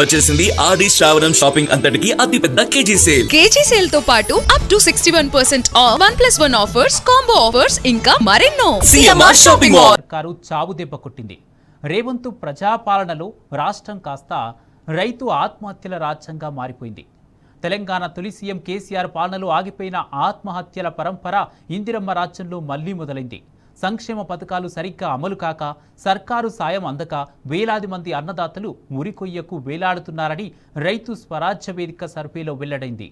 వచ్చేసింది ఆది శ్రావణం షాపింగ్ అంతటికి అతిపెద్ద కేజీ సేల్. కేజీ సేల్ తో పాటు up to 61% of 1+1 offers, combo offers ఇంకా మరెన్నో. CMR shopping mall. సర్కారు చావు దెబ్బ కొట్టింది. రేవంత్ ప్రజాపాలనలో రాష్ట్రం కాస్త రైతు ఆత్మహత్యల రాజ్యంగా మారిపోయింది. తెలంగాణ తొలి సీఎం కేసీఆర్ పాలనలో ఆగిపోయిన ఆత్మహత్యల పరంపర ఇందిరమ్మ రాజ్యంలో మళ్లీ మొదలైంది. సంక్షేమ పథకాలు సరిగ్గా అమలు కాక, సర్కారు సాయం అందక వేలాది మంది అన్నదాతలు ఉరికొయ్యకు వేలాడుతున్నారని రైతు స్వరాజ్య వేదిక సర్వేలో వెల్లడైంది.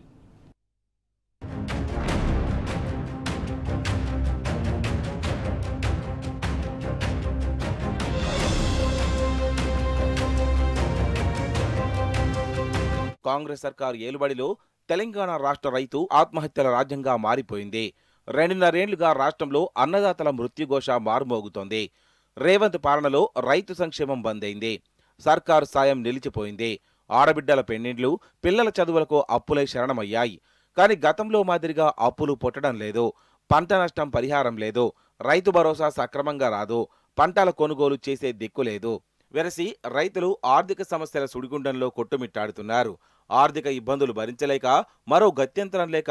కాంగ్రెస్ సర్కారు ఏలుబడిలో తెలంగాణ రాష్ట్ర రైతు ఆత్మహత్యల రాజ్యంగా మారిపోయింది. 2.5 ఏళ్లుగా రాష్ట్రంలో అన్నదాతల మృత్యుఘోష మారుమోగుతోంది. రేవంత్ పాలనలో రైతు సంక్షేమం బంద్ అయింది. సర్కారు సాయం నిలిచిపోయింది. ఆడబిడ్డల పెన్నిండ్లు, పిల్లల చదువులకు అప్పులై శరణమయ్యాయి. కానీ గతంలో మాదిరిగా అప్పులు పుట్టడం లేదు. పంట నష్టం పరిహారం లేదు. రైతు భరోసా సక్రమంగా రాదు. పంటల కొనుగోలు చేసే దిక్కు లేదు. వెరసి రైతులు ఆర్థిక సమస్యల సుడిగుండంలో కొట్టుమిట్టాడుతున్నారు. ఆర్థిక ఇబ్బందులు భరించలేక, మరో గత్యంతరం లేక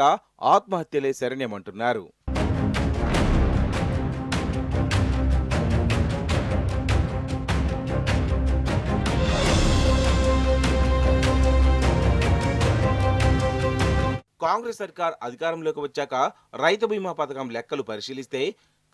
ఆత్మహత్యలే శరణ్యమంటున్నారు. కాంగ్రెస్ సర్కార్ అధికారంలోకి వచ్చాక రైతు బీమా పథకం లెక్కలు పరిశీలిస్తే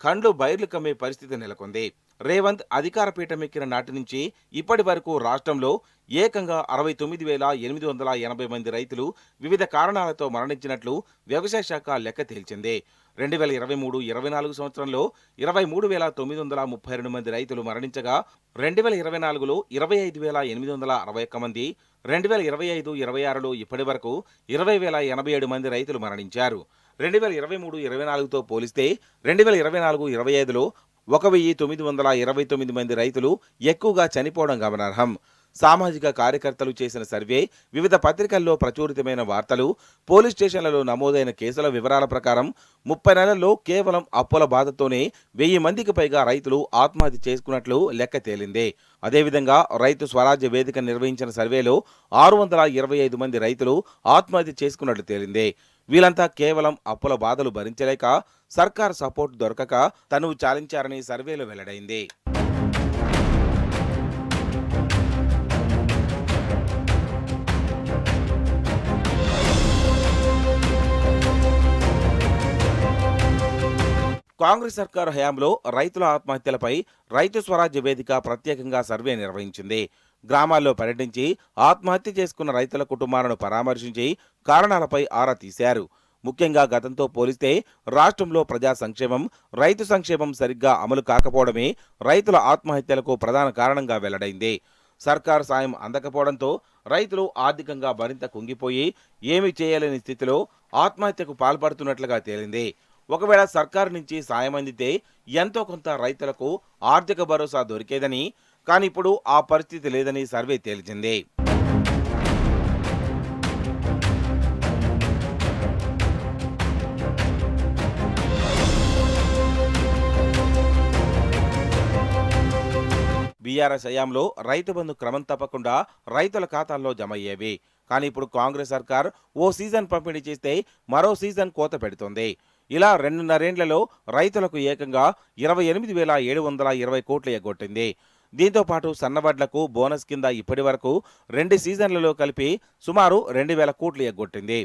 కండ్లు బైర్లు కమ్మే పరిస్థితి నెలకొంది. రేవంత్ అధికార పీఠమెక్కిన నాటి నుంచి ఇప్పటి వరకు రాష్ట్రంలో ఏకంగా 69,880 మంది రైతులు వివిధ కారణాలతో మరణించినట్లు వ్యవసాయ శాఖ లెక్క తేల్చింది. 2023-24 సంవత్సరంలో 23,932 మంది రైతులు మరణించగా, 2024లో 25,861 మంది, 2025-26లో ఇప్పటి వరకు 20,087 మంది రైతులు మరణించారు. 2023-24తో పోలిస్తే 2024-25లో 1,929 మంది రైతులు ఎక్కువగా చనిపోవడం గమనార్హం. సామాజిక కార్యకర్తలు చేసిన సర్వే, వివిధ పత్రికల్లో ప్రచురితమైన వార్తలు, పోలీస్ స్టేషన్లలో నమోదైన కేసుల వివరాల ప్రకారం 30 నెలల్లో కేవలం అప్పుల బాధతోనే 1000 మందికి పైగా రైతులు ఆత్మహత్య చేసుకున్నట్లు లెక్క తేలింది. అదేవిధంగా రైతు స్వరాజ్య వేదిక నిర్వహించిన సర్వేలో 625 మంది రైతులు ఆత్మహత్య చేసుకున్నట్లు తేలింది. వీళ్ళంతా కేవలం అప్పుల బాధలు భరించలేక, సర్కార్ సపోర్ట్ దొరకక తనువు చాలించారని సర్వేలో వెల్లడైంది. కాంగ్రెస్ సర్కారు హయాంలో రైతుల ఆత్మహత్యలపై రైతు స్వరాజ్య వేదిక ప్రత్యేకంగా సర్వే నిర్వహించింది. గ్రామాల్లో పర్యటించి ఆత్మహత్య చేసుకున్న రైతుల కుటుంబాలను పరామర్శించి కారణాలపై ఆరా తీశారు. ముఖ్యంగా గతంతో పోలిస్తే రాష్ట్రంలో ప్రజా సంక్షేమం, రైతు సంక్షేమం సరిగ్గా అమలు కాకపోవడమే రైతుల ఆత్మహత్యలకు ప్రధాన కారణంగా వెల్లడైంది. సర్కారు సాయం అందకపోవడంతో రైతులు ఆర్థికంగా మరింత కుంగిపోయి ఏమీ చేయలేని స్థితిలో ఆత్మహత్యకు పాల్పడుతున్నట్లుగా తేలింది. ఒకవేళ సర్కారు నుంచి సాయం అందితే ఎంతో కొంత రైతులకు ఆర్థిక భరోసా దొరికేదని, కానీ ఇప్పుడు ఆ పరిస్థితి లేదని సర్వే తేల్చింది. బీఆర్ఎస్ హయాంలో రైతు బంధు క్రమం తప్పకుండా రైతుల ఖాతాల్లో జమ అయ్యేవి. కానీ ఇప్పుడు కాంగ్రెస్ సర్కార్ ఓ సీజన్ పంపిణీ చేస్తే మరో సీజన్ కోత పెడుతోంది. ఇలా 2.5 ఏళ్లలో రైతులకు ఏకంగా 28,720 కోట్లు ఎగ్గొట్టింది. దీంతో పాటు సన్నవడ్లకు బోనస్ కింద ఇప్పటి వరకు 2 సీజన్లలో కలిపి సుమారు 2,000 కోట్లు ఎగ్గొట్టింది.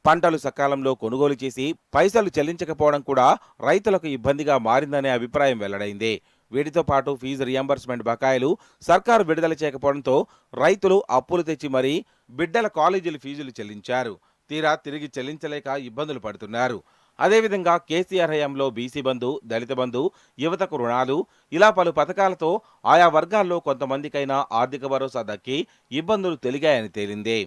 పంటలు సకాలంలో కొనుగోలు చేసి పైసలు చెల్లించకపోవడం కూడా రైతులకు ఇబ్బందిగా మారిందనే అభిప్రాయం వెల్లడైంది. వీటితో పాటు ఫీజు రియంబర్స్మెంట్ బకాయిలు సర్కారు విడుదల చేయకపోవడంతో రైతులు అప్పులు తెచ్చి మరీ బిడ్డల కాలేజీల ఫీజులు చెల్లించారు. తీరా తిరిగి చెల్లించలేక ఇబ్బందులు పడుతున్నారు. అదేవిధంగా కేసీఆర్ హయాంలో బీసీ బంధు, దళిత బంధు, యువతకు రుణాలు, ఇలా పలు పథకాలతో ఆయా వర్గాల్లో కొంతమందికైనా ఆర్థిక భరోసా దక్కి ఇబ్బందులు తొలగాయని తేలింది.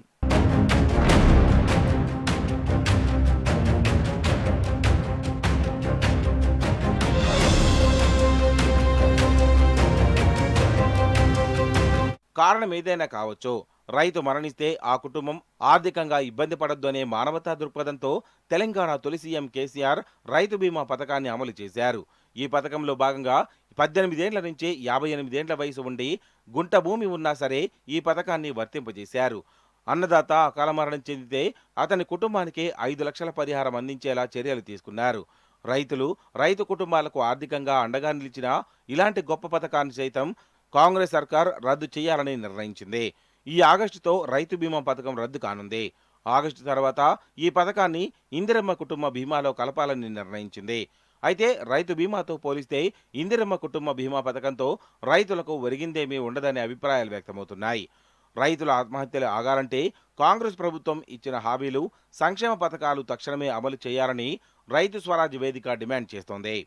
కారణం ఏదైనా కావచ్చు, రైతు మరణిస్తే ఆ కుటుంబం ఆర్థికంగా ఇబ్బంది పడొద్దు అనే మానవతా దృక్పథంతో తెలంగాణ తొలి సీఎం కేసీఆర్ రైతు బీమా పథకాన్ని అమలు చేశారు. ఈ పథకంలో భాగంగా 18 ఏళ్ల నుంచి 58 ఏళ్ల వయసు ఉండి గుంట భూమి ఉన్నా సరే ఈ పథకాన్ని వర్తింపజేశారు. అన్నదాత అకాల మరణం చెందితే అతని కుటుంబానికి 5 లక్షల పరిహారం అందించేలా చర్యలు తీసుకున్నారు. రైతు కుటుంబాలకు ఆర్థికంగా అండగా నిలిచిన ఇలాంటి గొప్ప పథకాన్ని సైతం కాంగ్రెస్ సర్కార్ రద్దు చేయాలని నిర్ణయించింది. ఈ ఆగస్టుతో రైతు బీమా పథకం రద్దు కానుంది. ఆగస్టు తర్వాత ఈ పథకాన్ని ఇందిరమ్మ కుటుంబ బీమాలో కలపాలని నిర్ణయించింది. అయితే రైతు బీమాతో పోలిస్తే ఇందిరమ్మ కుటుంబ బీమా పథకంతో రైతులకు ఒరిగిందేమీ ఉండదనే అభిప్రాయాలు వ్యక్తమవుతున్నాయి. రైతుల ఆత్మహత్యలు ఆగాలంటే కాంగ్రెస్ ప్రభుత్వం ఇచ్చిన హామీలు, సంక్షేమ పథకాలు తక్షణమే అమలు చేయాలని రైతు స్వరాజ్ వేదిక డిమాండ్ చేస్తోంది.